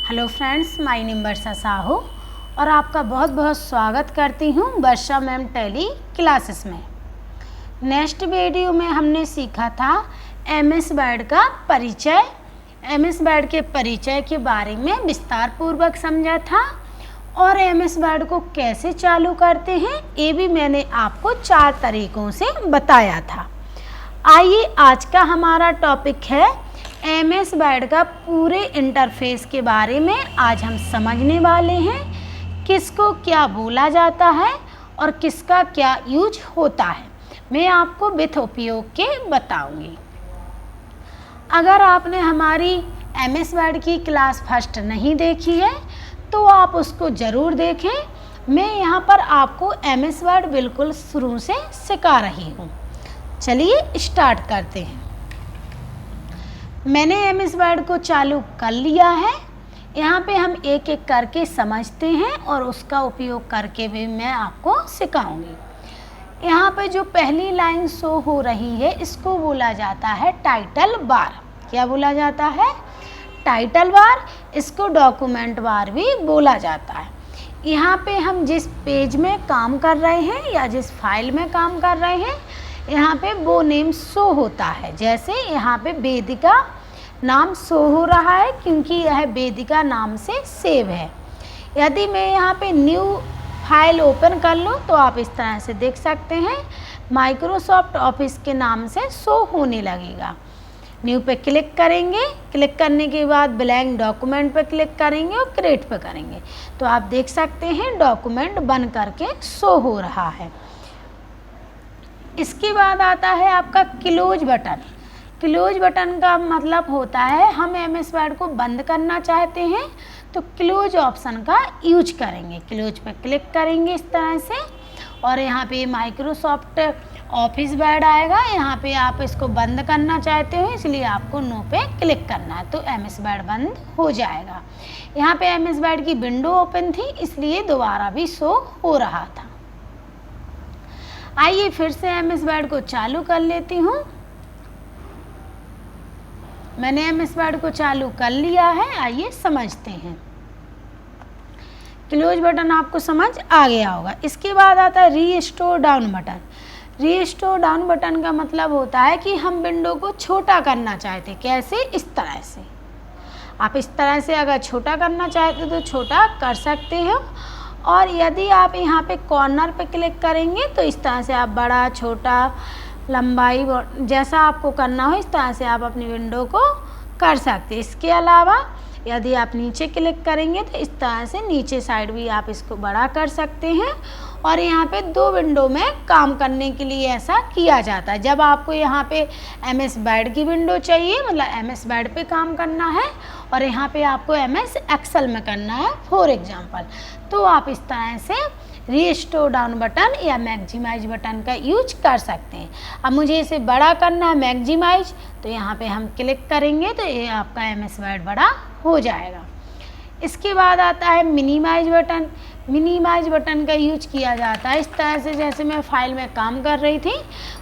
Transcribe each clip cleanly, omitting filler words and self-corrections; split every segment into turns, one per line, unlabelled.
Hello friends, my name वर्षा साहू और आपका बहुत बहुत स्वागत करती हूँ वर्षा मैम टेली क्लासेस में। नेक्स्ट वीडियो में हमने सीखा था एमएस वर्ड का परिचय। एमएस वर्ड के परिचय के बारे में विस्तार पूर्वक समझा था और एमएस वर्ड को कैसे चालू करते हैं ये भी मैंने आपको 4 तरीकों से बताया था। आइए आज का हमारा टॉपिक है एमएस वर्ड का पूरे इंटरफेस के बारे में। आज हम समझने वाले हैं किसको क्या बोला जाता है और किसका क्या यूज होता है। मैं आपको विथ उपयोग के बताऊंगी। अगर आपने हमारी एमएस वर्ड की क्लास फर्स्ट नहीं देखी है तो आप उसको ज़रूर देखें। मैं यहाँ पर आपको एमएस वर्ड बिल्कुल शुरू से सिखा रही हूँ। चलिए स्टार्ट करते हैं। मैंने एमएस वर्ड को चालू कर लिया है। यहाँ पे हम एक एक करके समझते हैं और उसका उपयोग करके भी मैं आपको सिखाऊंगी। यहाँ पे जो पहली लाइन शो हो रही है इसको बोला जाता है टाइटल बार। क्या बोला जाता है? Title bar. इसको डॉक्यूमेंट बार भी बोला जाता है। यहाँ पे हम जिस पेज में काम कर रहे हैं या जिस फाइल में काम कर रहे हैं यहाँ पे वो नेम शो होता है। जैसे यहाँ पे वेदिका नाम शो हो रहा है क्योंकि यह वेदिका नाम से सेव है। यदि मैं यहाँ पे न्यू फाइल ओपन कर लूँ तो आप इस तरह से देख सकते हैं माइक्रोसॉफ्ट ऑफिस के नाम से शो होने लगेगा। न्यू पे क्लिक करेंगे, क्लिक करने के बाद ब्लैंक डॉक्यूमेंट पे क्लिक करेंगे और क्रिएट पे करेंगे तो आप देख सकते हैं डॉक्यूमेंट बन करके शो हो रहा है। इसके बाद आता है आपका क्लोज बटन। क्लोज बटन का मतलब होता है हम एमएस वर्ड को बंद करना चाहते हैं तो क्लोज ऑप्शन का यूज करेंगे। क्लोज पे क्लिक करेंगे इस तरह से और यहाँ पे माइक्रोसॉफ्ट ऑफिस वर्ड आएगा। यहाँ पे आप इसको बंद करना चाहते हो इसलिए आपको नो पे क्लिक करना है तो एमएस वर्ड बंद हो जाएगा। यहाँ पे एमएस वर्ड की विंडो ओपन थी इसलिए दोबारा भी शो हो रहा था। आइए फिर से एमएस वर्ड को चालू कर लेती हूँ। मैंने एमएस वर्ड को चालू कर लिया है। आइए समझते हैं। क्लोज बटन आपको समझ आ गया होगा। इसके बाद आता है restore down button. Restore down button का मतलब होता है कि हम विंडो को छोटा करना चाहते। कैसे? इस तरह से। आप इस तरह से अगर छोटा करना चाहते तो छोटा कर सकते हो और यदि आप यहाँ पे कॉर्नर पे क्लिक करेंगे तो इस तरह से आप बड़ा छोटा लंबाई जैसा आपको करना हो इस तरह से आप अपनी विंडो को कर सकते हैं। इसके अलावा यदि आप नीचे क्लिक करेंगे तो इस तरह से नीचे साइड भी आप इसको बड़ा कर सकते हैं और यहाँ पे 2 विंडो में काम करने के लिए ऐसा किया जाता है। जब आपको यहाँ पे एमएस वर्ड की विंडो चाहिए मतलब एमएस वर्ड पे काम करना है और यहाँ पे आपको एमएस एक्सेल में करना है फॉर एग्जांपल तो आप इस तरह से रीस्टोर डाउन बटन या मैक्सिमाइज बटन का यूज कर सकते हैं। अब मुझे इसे बड़ा करना है मैक्सिमाइज तो यहाँ पे हम क्लिक करेंगे तो ये आपका एमएस वर्ड बड़ा हो जाएगा। इसके बाद आता है मिनिमाइज बटन। मिनिमाइज बटन का यूज किया जाता है इस तरह से जैसे मैं फाइल में काम कर रही थी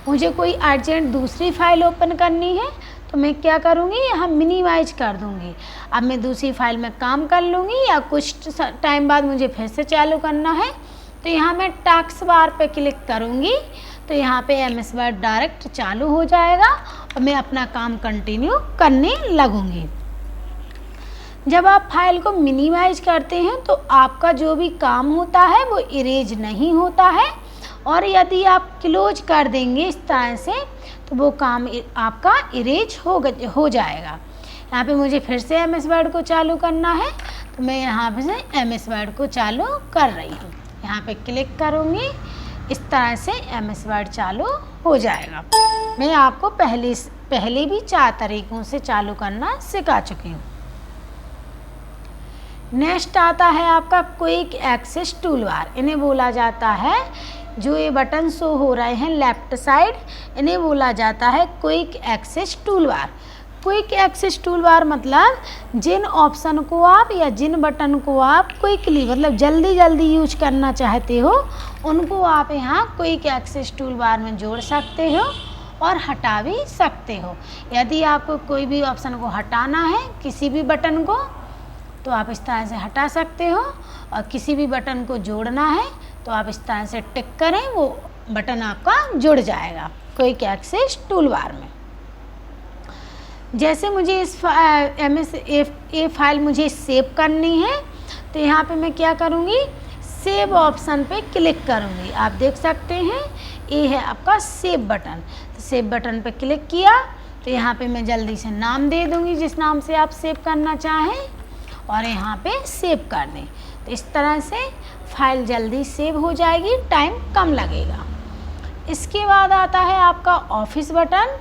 मुझे कोई अर्जेंट दूसरी फाइल ओपन करनी है तो मैं क्या करूँगी यहाँ मिनिमाइज कर दूँगी। अब मैं दूसरी फाइल में काम कर लूँगी या कुछ टाइम बाद मुझे फिर से चालू करना है तो यहाँ मैं टास्क बार पे क्लिक करूँगी तो यहाँ पे एमएस वर्ड डायरेक्ट चालू हो जाएगा और मैं अपना काम कंटिन्यू करने लगूँगी। जब आप फाइल को मिनिमाइज करते हैं तो आपका जो भी काम होता है वो इरेज नहीं होता है और यदि आप क्लोज कर देंगे इस तरह से तो वो काम आपका इरेज हो जाएगा। यहाँ पे मुझे फिर से एमएस वर्ड को चालू करना है तो मैं यहाँ पे से एमएस वर्ड को चालू कर रही हूँ। यहाँ पे क्लिक करूँगी इस तरह से एमएस वर्ड चालू हो जाएगा। मैं आपको पहले भी 4 तरीकों से चालू करना सिखा चुकी हूँ। नेक्स्ट आता है आपका क्विक एक्सेस टूल बार। इन्हें बोला जाता है जो ये बटन शो हो रहे हैं लेफ्ट साइड इन्हें बोला जाता है quick access tool bar. Quick access tool bar मतलब जिन ऑप्शन को आप या जिन बटन को आप क्विकली मतलब जल्दी यूज करना चाहते हो उनको आप यहाँ क्विक एक्सेस टूल बार में जोड़ सकते हो और हटा भी सकते हो। यदि आपको कोई भी ऑप्शन को हटाना है किसी भी बटन को तो आप इस तरह से हटा सकते हो। और किसी भी बटन को जोड़ना है तो आप इस तरह से टिक करें, वो बटन आपका जुड़ जाएगा क्विक एक्सेस टूल बार में। जैसे मुझे इस MS फाइल मुझे सेव करनी है तो यहाँ पे मैं क्या करूँगी, सेव ऑप्शन पे क्लिक करूँगी। आप देख सकते हैं ये है आपका सेव बटन। तो सेव बटन पे क्लिक किया तो यहाँ पे मैं जल्दी से नाम दे दूँगी जिस नाम से आप सेव करना चाहें और यहाँ पे सेव कर दें। तो इस तरह से फाइल जल्दी सेव हो जाएगी, टाइम कम लगेगा। इसके बाद आता है आपका ऑफिस बटन।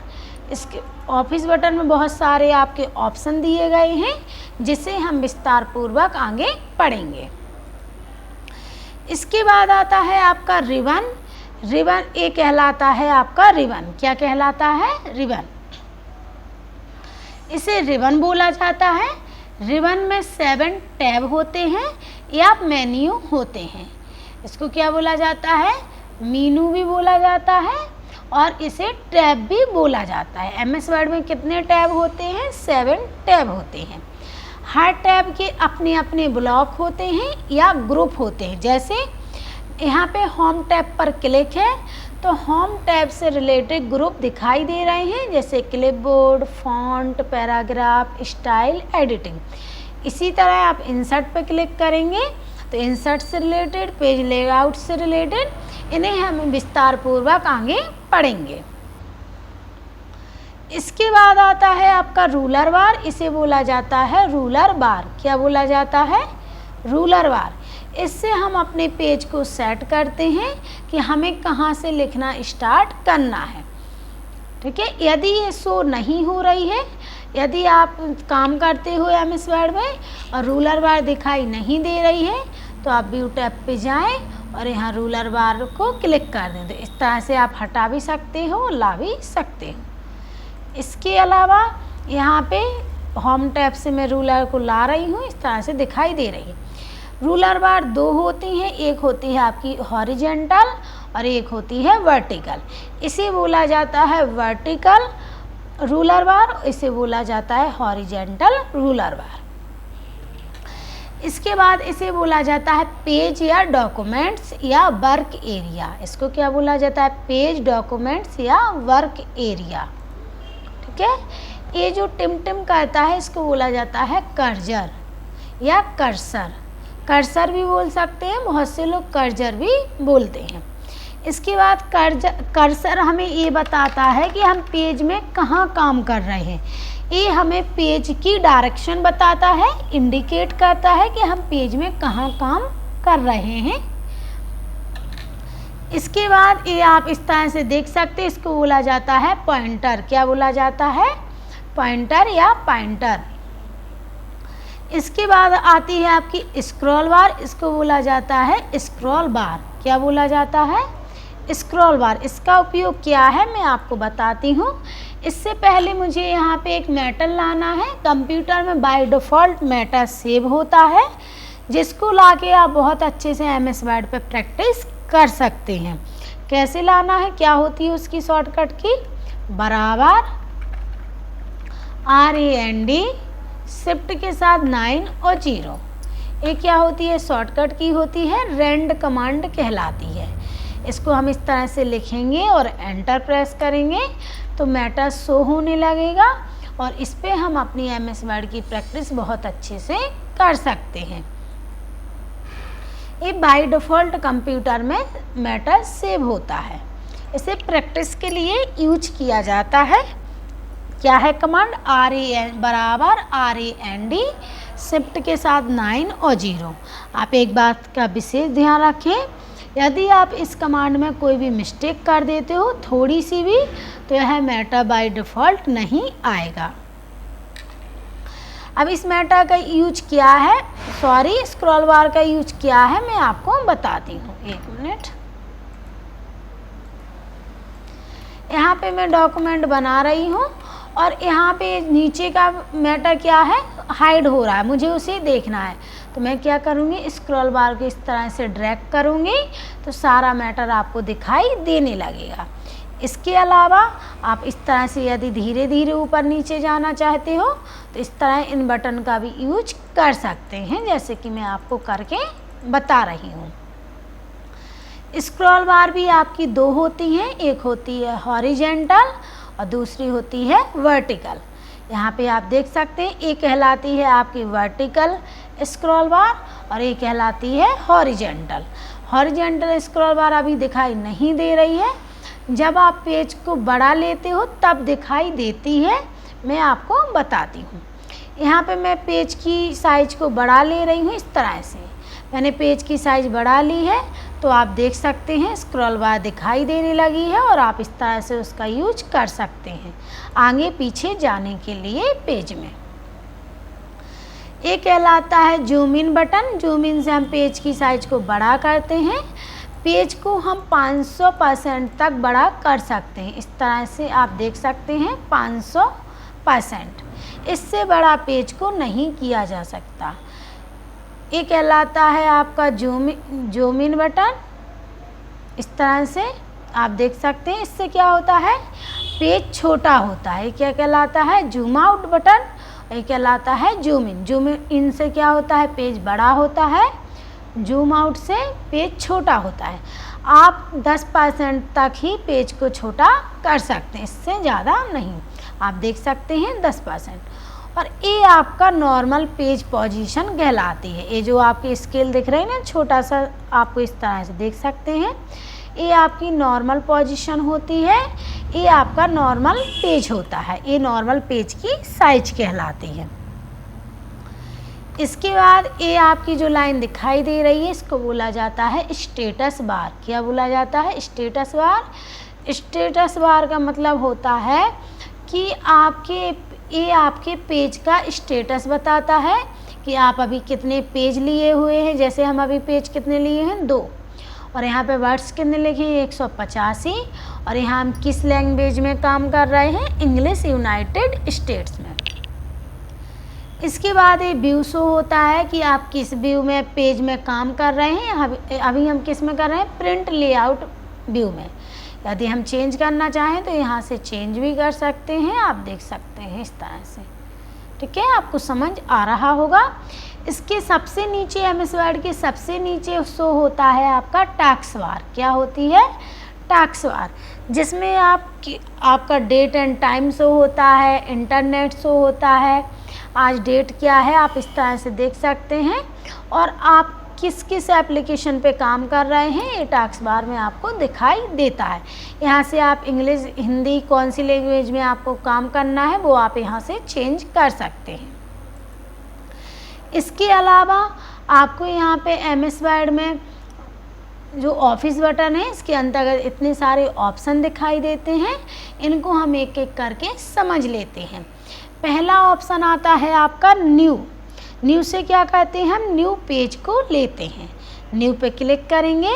इसके ऑफिस बटन में बहुत सारे आपके ऑप्शन दिए गए हैं जिसे हम विस्तार पूर्वक आगे पढ़ेंगे। इसके बाद आता है आपका रिबन। रिबन ये कहलाता है आपका रिबन। क्या कहलाता है? रिबन। इसे रिबन बोला जाता है। रिबन में 7 टैब होते हैं या मेन्यू होते हैं। इसको क्या बोला जाता है? मीनू भी बोला जाता है और इसे टैब भी बोला जाता है। MS वर्ड में कितने टैब होते हैं? 7 टैब होते हैं। हर टैब के अपने अपने ब्लॉक होते हैं या ग्रुप होते हैं। जैसे यहाँ पे होम टैब पर क्लिक है तो होम टैब से रिलेटेड ग्रुप दिखाई दे रहे हैं, जैसे clipboard, font, paragraph, style, editing. इसी तरह आप इंसर्ट पे क्लिक करेंगे तो इंसर्ट से रिलेटेड, पेज लेआउट से रिलेटेड, इन्हें हम विस्तार पूर्वक आगे पढ़ेंगे। इसके बाद आता है आपका रूलर बार। इसे बोला जाता है रूलर बार। क्या बोला जाता है? रूलर बार। इससे हम अपने पेज को सेट करते हैं कि हमें कहाँ से लिखना स्टार्ट करना है। ठीक है। यदि ये शो नहीं हो रही है, यदि आप काम करते हो MS वर्ड में और रूलर बार दिखाई नहीं दे रही है तो आप व्यू टैब पे जाएं और यहाँ रूलर बार को क्लिक कर दें। तो इस तरह से आप हटा भी सकते हो, ला भी सकते हो। इसके अलावा यहाँ पे होम टैब से मैं रूलर को ला रही हूँ, इस तरह से दिखाई दे रही है। रूलर बार 2 होती हैं, एक होती है आपकी हॉरिजेंटल और एक होती है वर्टिकल। इसे बोला जाता है वर्टिकल रूलर बार, इसे बोला जाता है हॉरिजेंटल रूलर बार। इसके बाद इसे बोला जाता है पेज या डॉक्यूमेंट्स या वर्क एरिया। इसको क्या बोला जाता है? पेज, डॉक्यूमेंट्स या वर्क एरिया। ठीक है। ये जो टिम करता है इसको बोला जाता है कर्सर या कर्सर। कर्सर भी बोल सकते हैं, बहुत से लोग कर्सर भी बोलते हैं। इसके बाद कर्सर हमें ये बताता है कि हम पेज में कहाँ काम कर रहे हैं। ये हमें पेज की डायरेक्शन बताता है, इंडिकेट करता है कि हम पेज में कहाँ काम कर रहे हैं। इसके बाद ये आप इस तरह से देख सकते हैं, इसको बोला जाता है पॉइंटर। क्या बोला जाता है? पॉइंटर या पॉइंटर। इसके बाद आती है आपकी स्क्रॉल बार। इसको बोला जाता है स्क्रॉल बार। क्या बोला जाता है? स्क्रॉल बार। इसका उपयोग क्या है मैं आपको बताती हूँ। इससे पहले मुझे यहाँ पे एक मैटर लाना है। कंप्यूटर में बाय डिफ़ॉल्ट मैटर सेव होता है, जिसको लाके आप बहुत अच्छे से MS वर्ड पे प्रैक्टिस कर सकते हैं। कैसे लाना है, क्या होती है उसकी शॉर्टकट की? बराबर RAND शिफ्ट के साथ 9 और 0। ये क्या होती है? शॉर्टकट की होती है, रैंड कमांड कहलाती है। इसको हम इस तरह से लिखेंगे और एंटर प्रेस करेंगे तो मैटर शो होने लगेगा और इस पे हम अपनी MS वर्ड की प्रैक्टिस बहुत अच्छे से कर सकते हैं। ये बाय डिफ़ॉल्ट कंप्यूटर में मैटर सेव होता है। इसे प्रैक्टिस के लिए यूज किया जाता है। क्या है कमांड? बराबर RAND शिफ्ट के साथ 9 और 0। आप एक बात का विशेष ध्यान रखें, यदि आप इस कमांड में कोई भी मिस्टेक कर देते हो थोड़ी सी भी, तो यह मैटर बाय डिफ़ॉल्ट नहीं आएगा। अब इस मैटर का यूज क्या है, स्क्रॉल बार का यूज क्या है मैं आपको बताती हूँ। 1 मिनट। यहाँ पे मैं डॉक्यूमेंट बना रही हूँ और यहाँ पे नीचे का मैटर क्या है? हाइड हो रहा है, मुझे उसे देखना है। तो मैं क्या करूँगी? स्क्रॉल बार को इस तरह से ड्रैग करूँगी तो सारा मैटर आपको दिखाई देने लगेगा। इसके अलावा आप इस तरह से यदि धीरे धीरे ऊपर नीचे जाना चाहते हो तो इस तरह इन बटन का भी यूज कर सकते हैं, जैसे कि मैं आपको करके बता रही हूँ। स्क्रॉल बार भी आपकी दो होती हैं, एक होती है हॉरिजेंटल और दूसरी होती है वर्टिकल। यहाँ पे आप देख सकते हैं, एक कहलाती है आपकी वर्टिकल स्क्रॉल बार और एक कहलाती है हॉरिजेंटल। हॉरिजेंटल स्क्रॉल बार अभी दिखाई नहीं दे रही है, जब आप पेज को बढ़ा लेते हो तब दिखाई देती है, मैं आपको बताती हूँ। यहाँ पे मैं पेज की साइज़ को बढ़ा ले रही हूँ। इस तरह से मैंने पेज की साइज़ बढ़ा ली है, तो आप देख सकते हैं स्क्रॉल बार दिखाई देने लगी है और आप इस तरह से उसका यूज कर सकते हैं आगे पीछे जाने के लिए पेज में। एक कहलाता है zoom in button. Zoom in से हम पेज की साइज़ को बड़ा करते हैं, पेज को हम 500% तक बड़ा कर सकते हैं। इस तरह से आप देख सकते हैं 500%, इससे बड़ा पेज को नहीं किया जा सकता। ये कहलाता है आपका जूम इन बटन। इस तरह से आप देख सकते हैं, इससे क्या होता है, पेज छोटा होता है। क्या कहलाता है, जूम आउट बटन। ये कहलाता है जूम इन। जूम इन से क्या होता है, पेज बड़ा होता है, जूम आउट से पेज छोटा होता है। आप 10% तक ही पेज को छोटा कर सकते हैं, इससे ज़्यादा नहीं। आप देख सकते हैं 10%। और ये आपका नॉर्मल पेज पोजीशन कहलाती है। ये जो आपके स्केल दिख रहे हैं ना, छोटा सा, आपको इस तरह से देख सकते हैं, ये आपकी नॉर्मल पोजीशन होती है। ये आपका नॉर्मल पेज होता है, ये नॉर्मल पेज की साइज कहलाती है। इसके बाद ये आपकी जो लाइन दिखाई दे रही है, इसको बोला जाता है स्टेटस बार। क्या बोला जाता है, स्टेटस बार। स्टेटस बार का मतलब होता है कि ये आपके पेज का स्टेटस बताता है कि आप अभी कितने पेज लिए हुए हैं। जैसे हम अभी पेज कितने लिए हैं, 2, और यहाँ पे वर्ड्स कितने लिखे हैं, 185, और यहाँ हम किस लैंग्वेज में काम कर रहे हैं, इंग्लिश यूनाइटेड स्टेट्स में। इसके बाद ये व्यू शो होता है कि आप किस व्यू में पेज में काम कर रहे हैं। अभी हम किस में कर रहे हैं, प्रिंट लेआउट व्यू में। यदि हम चेंज करना चाहें तो यहाँ से चेंज भी कर सकते हैं, आप देख सकते हैं इस तरह से। ठीक है, आपको समझ आ रहा होगा। इसके सबसे नीचे, एमएस वर्ड के सबसे नीचे शो होता है आपका टास्क बार। क्या होती है, टास्क बार, जिसमें आपका डेट एंड टाइम शो होता है, इंटरनेट शो होता है, आज डेट क्या है आप इस तरह से देख सकते हैं, और आप किस किस एप्लीकेशन पे काम कर रहे हैं ये टास्क बार में आपको दिखाई देता है। यहाँ से आप इंग्लिश, हिंदी, कौन सी लैंग्वेज में आपको काम करना है वो आप यहाँ से चेंज कर सकते हैं। इसके अलावा आपको यहाँ पे एमएस वर्ड में जो ऑफिस बटन है, इसके अंतर्गत इतने सारे ऑप्शन दिखाई देते हैं। इनको हम एक एक करके समझ लेते हैं। पहला ऑप्शन आता है आपका न्यू। न्यू से क्या कहते हैं, हम न्यू पेज को लेते हैं। न्यू पे क्लिक करेंगे,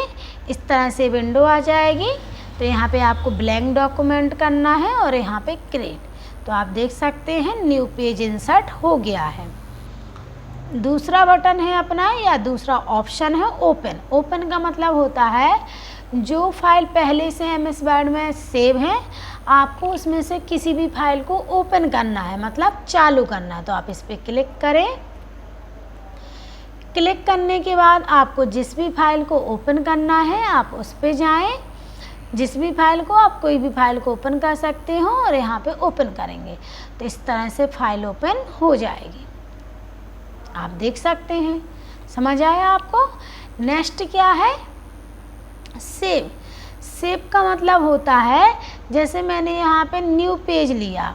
इस तरह से विंडो आ जाएगी। तो यहाँ पे आपको ब्लैंक डॉक्यूमेंट करना है और यहाँ पे क्रिएट। तो आप देख सकते हैं न्यू पेज इंसर्ट हो गया है। दूसरा बटन है अपना, या दूसरा ऑप्शन है ओपन। ओपन का मतलब होता है जो फाइल पहले से एमएस वर्ड में सेव है, आपको उसमें से किसी भी फाइल को ओपन करना है, मतलब चालू करना है। तो आप इस पर क्लिक करें। क्लिक करने के बाद आपको जिस भी फाइल को ओपन करना है आप उस पर जाएं। जिस भी फाइल को, आप कोई भी फाइल को ओपन कर सकते हो और यहाँ पे ओपन करेंगे तो इस तरह से फाइल ओपन हो जाएगी। आप देख सकते हैं, समझ आया आपको। नेक्स्ट क्या है, सेव। सेव का मतलब होता है, जैसे मैंने यहाँ पे न्यू पेज लिया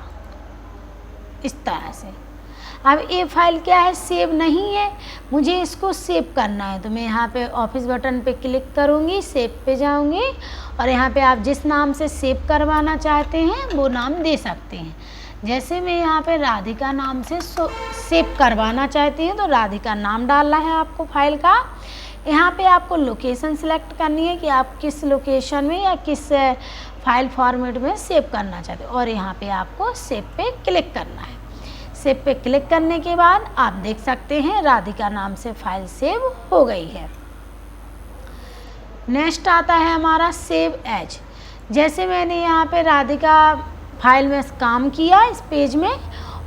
इस तरह से। अब ये फाइल क्या है, सेव नहीं है, मुझे इसको सेव करना है। तो मैं यहाँ पे ऑफिस बटन पे क्लिक करूँगी, सेव पे जाऊँगी और यहाँ पे आप जिस नाम से सेव करवाना चाहते हैं वो नाम दे सकते हैं। जैसे मैं यहाँ पे राधिका नाम से सेव करवाना चाहती हूँ तो राधिका नाम डालना है आपको फाइल का। यहाँ पे आपको लोकेशन सिलेक्ट करनी है कि आप किस लोकेशन में या किस फाइल फॉर्मेट में सेव करना चाहते हो, और यहाँ पे आपको सेव पे क्लिक करना है। सेव पे क्लिक करने के बाद आप देख सकते हैं राधिका नाम से फाइल सेव हो गई है। नेक्स्ट आता है हमारा सेव एज। जैसे मैंने यहाँ पे राधिका फाइल में काम किया इस पेज में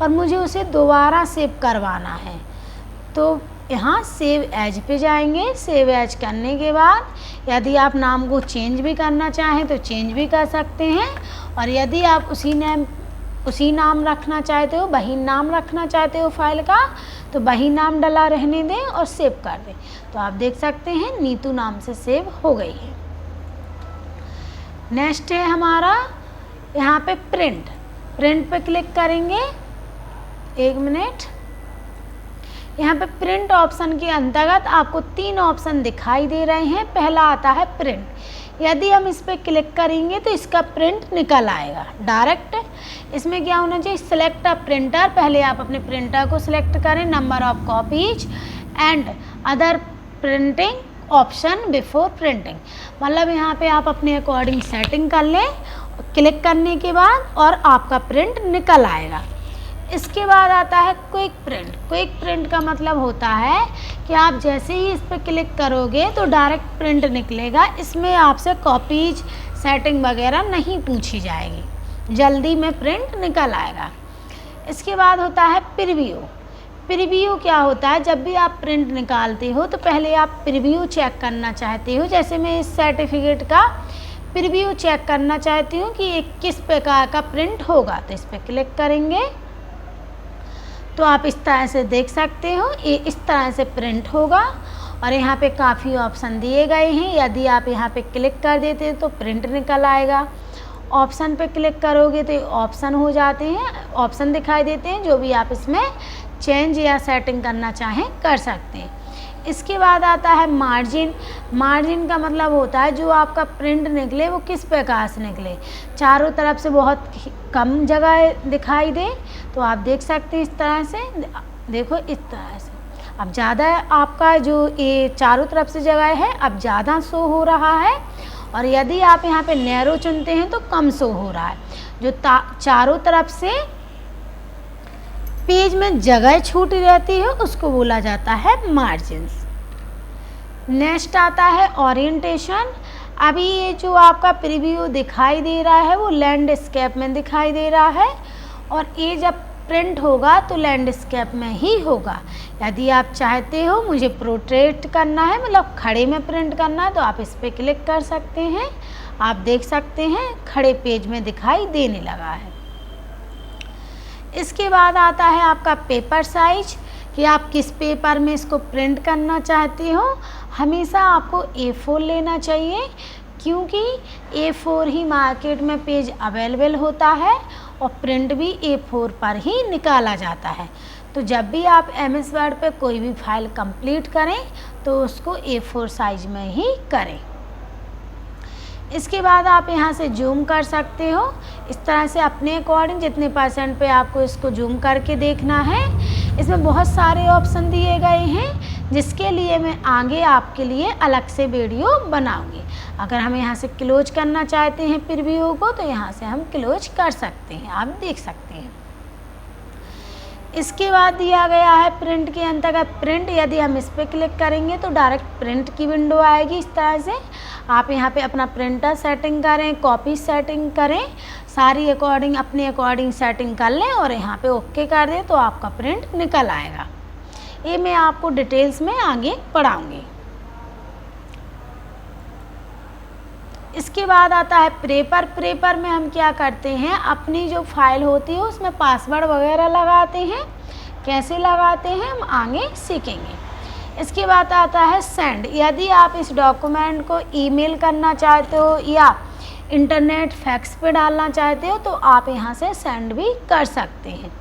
और मुझे उसे दोबारा सेव करवाना है, तो यहाँ सेव एज पे जाएंगे। सेव एज करने के बाद यदि आप नाम को चेंज भी करना चाहें तो चेंज भी कर सकते हैं, और यदि आप उसी नाम रखना चाहते हो, वही नाम रखना चाहते हो फाइल का, तो वही नाम डला रहने दें और सेव कर दें। तो आप देख सकते हैं नीतू नाम से सेव हो गई है। नेक्स्ट है हमारा यहाँ पे प्रिंट पे क्लिक करेंगे। 1 मिनट। यहाँ पे प्रिंट ऑप्शन के अंतर्गत आपको 3 ऑप्शन दिखाई दे रहे हैं। पहला आता है प्रिंट। यदि हम इस पर क्लिक करेंगे तो इसका प्रिंट निकल आएगा डायरेक्ट। इसमें क्या होना चाहिए, सिलेक्ट अ प्रिंटर। पहले आप अपने प्रिंटर को सिलेक्ट करें, number of copies and other printing option before printing. मतलब यहाँ पे आप अपने अकॉर्डिंग सेटिंग कर लें क्लिक करने के बाद, और आपका प्रिंट निकल आएगा। इसके बाद आता है क्विक प्रिंट। क्विक प्रिंट का मतलब होता है कि आप जैसे ही इस पर क्लिक करोगे तो डायरेक्ट प्रिंट निकलेगा। इसमें आपसे कॉपीज सेटिंग वगैरह नहीं पूछी जाएगी, जल्दी में प्रिंट निकल आएगा। इसके बाद होता है प्रीव्यू। प्रीव्यू क्या होता है, जब भी आप प्रिंट निकालते हो तो पहले आप प्रीव्यू चेक करना चाहते हो। जैसे मैं इस सर्टिफिकेट का प्रीव्यू चेक करना चाहती हूँ कि ये किस प्रकार का प्रिंट होगा, तो इस पर क्लिक करेंगे तो आप इस तरह से देख सकते हो ये इस तरह से प्रिंट होगा। और यहाँ पे काफ़ी ऑप्शन दिए गए हैं। यदि आप यहाँ पे क्लिक कर देते हैं तो प्रिंट निकल आएगा। ऑप्शन पे क्लिक करोगे तो ऑप्शन हो जाते हैं, ऑप्शन दिखाई देते हैं। जो भी आप इसमें चेंज या सेटिंग करना चाहें कर सकते हैं। इसके बाद आता है मार्जिन। मार्जिन का मतलब होता है जो आपका प्रिंट निकले वो किस प्रकार से निकले, चारों तरफ से बहुत कम जगह दिखाई दे। तो आप देख सकते हैं इस तरह से, देखो इस तरह से। अब ज़्यादा आपका जो ये चारों तरफ से जगह है अब ज़्यादा शो हो रहा है, और यदि आप यहाँ पे नैरो चुनते हैं तो कम शो हो रहा है। जो चारों तरफ से पेज में जगह छूटी रहती है उसको बोला जाता है मार्जिन्स। नेक्स्ट आता है ओरिएंटेशन। अभी ये जो आपका प्रीव्यू दिखाई दे रहा है वो लैंडस्केप में दिखाई दे रहा है, और ये जब प्रिंट होगा तो लैंडस्केप में ही होगा। यदि आप चाहते हो मुझे पोर्ट्रेट करना है, मतलब खड़े में प्रिंट करना है, तो आप इस पर क्लिक कर सकते हैं। आप देख सकते हैं खड़े पेज में दिखाई देने लगा है। इसके बाद आता है आपका पेपर साइज, कि आप किस पेपर में इसको प्रिंट करना चाहते हो। हमेशा आपको A4 लेना चाहिए, क्योंकि A4 ही मार्केट में पेज अवेलेबल होता है और प्रिंट भी A4 पर ही निकाला जाता है। तो जब भी आप MS वर्ड पे कोई भी फाइल कंप्लीट करें तो उसको A4 साइज में ही करें। इसके बाद आप यहाँ से जूम कर सकते हो इस तरह से अपने अकॉर्डिंग, जितने % पे आपको इसको जूम करके देखना है। इसमें बहुत सारे ऑप्शन दिए गए हैं, जिसके लिए मैं आगे आपके लिए अलग से वीडियो बनाऊंगी। अगर हम यहाँ से क्लोज करना चाहते हैं प्रीव्यू को तो यहाँ से हम क्लोज कर सकते हैं, आप देख सकते हैं। इसके बाद दिया गया है प्रिंट के अंतर्गत प्रिंट। यदि हम इस पर क्लिक करेंगे तो डायरेक्ट प्रिंट की विंडो आएगी इस तरह से। आप यहाँ पे अपना प्रिंटर सेटिंग करें, कॉपी सेटिंग करें, सारी अकॉर्डिंग अपने अकॉर्डिंग सेटिंग कर लें और यहाँ पे ओके कर दें तो आपका प्रिंट निकल आएगा। ये मैं आपको डिटेल्स में आगे पढ़ाऊँगी। इसके बाद आता है प्रेपर। प्रेपर में हम क्या करते हैं, अपनी जो फाइल होती है उसमें पासवर्ड वगैरह लगाते हैं। कैसे लगाते हैं हम आगे सीखेंगे। इसके बाद आता है सेंड। यदि आप इस डॉक्यूमेंट को ईमेल करना चाहते हो या इंटरनेट फैक्स पे डालना चाहते हो तो आप यहाँ से सेंड भी कर सकते हैं।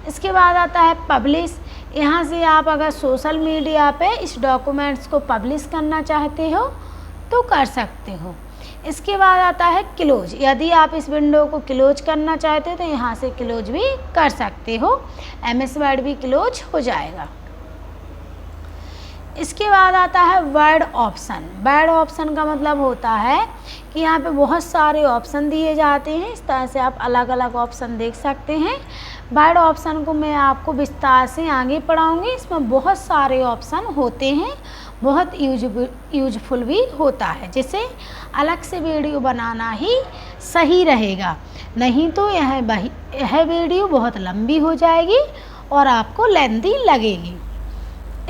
इसके बाद आता है पब्लिश। यहाँ से आप अगर सोशल मीडिया पे इस डॉक्यूमेंट्स को पब्लिश करना चाहते हो तो कर सकते हो। इसके बाद आता है क्लोज। यदि आप इस विंडो को क्लोज करना चाहते हो तो यहाँ से क्लोज भी कर सकते हो, MS वर्ड भी क्लोज हो जाएगा। इसके बाद आता है वर्ड ऑप्शन। वर्ड ऑप्शन का मतलब होता है कि यहाँ पे बहुत सारे ऑप्शन दिए जाते हैं। इस तरह से आप अलग अलग ऑप्शन देख सकते हैं। वर्ड ऑप्शन को मैं आपको विस्तार से आगे पढ़ाऊँगी। इसमें बहुत सारे ऑप्शन होते हैं, बहुत यूजफुल भी होता है, जिसे अलग से वीडियो बनाना ही सही रहेगा, नहीं तो यह वीडियो बहुत लंबी हो जाएगी और आपको लेंथी लगेगी।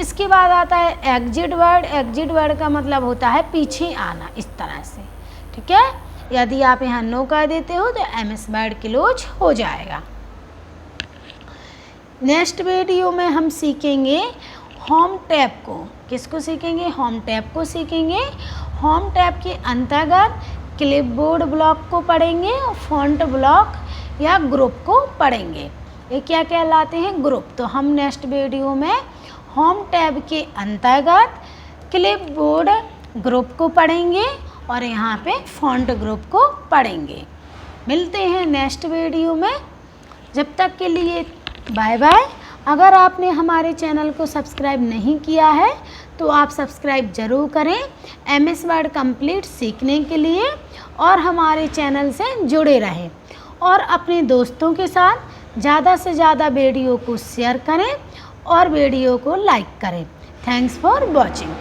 इसके बाद आता है एग्जिट वर्ड। एग्जिट वर्ड का मतलब होता है पीछे आना, इस तरह से, ठीक है। यदि आप यहाँ नो कर देते हो तो एमएस वर्ड क्लोज हो जाएगा। नेक्स्ट वीडियो में हम सीखेंगे होम टैब को। किसको सीखेंगे? होम टैब को सीखेंगे। होम टैब के अंतर्गत क्लिपबोर्ड ब्लॉक को पढ़ेंगे और फॉन्ट ब्लॉक या ग्रुप को पढ़ेंगे। ये क्या कहलाते हैं? ग्रुप। तो हम नेक्स्ट वीडियो में होम टैब के अंतर्गत क्लिपबोर्ड ग्रुप को पढ़ेंगे और यहाँ पे फॉन्ट ग्रुप को पढ़ेंगे। मिलते हैं नेक्स्ट वीडियो में, जब तक के लिए बाय बाय। अगर आपने हमारे चैनल को सब्सक्राइब नहीं किया है तो आप सब्सक्राइब ज़रूर करें एमएस वर्ड कंप्लीट सीखने के लिए, और हमारे चैनल से जुड़े रहें और अपने दोस्तों के साथ ज़्यादा से ज़्यादा वीडियो को शेयर करें और वीडियो को लाइक करें। Thanks for watching.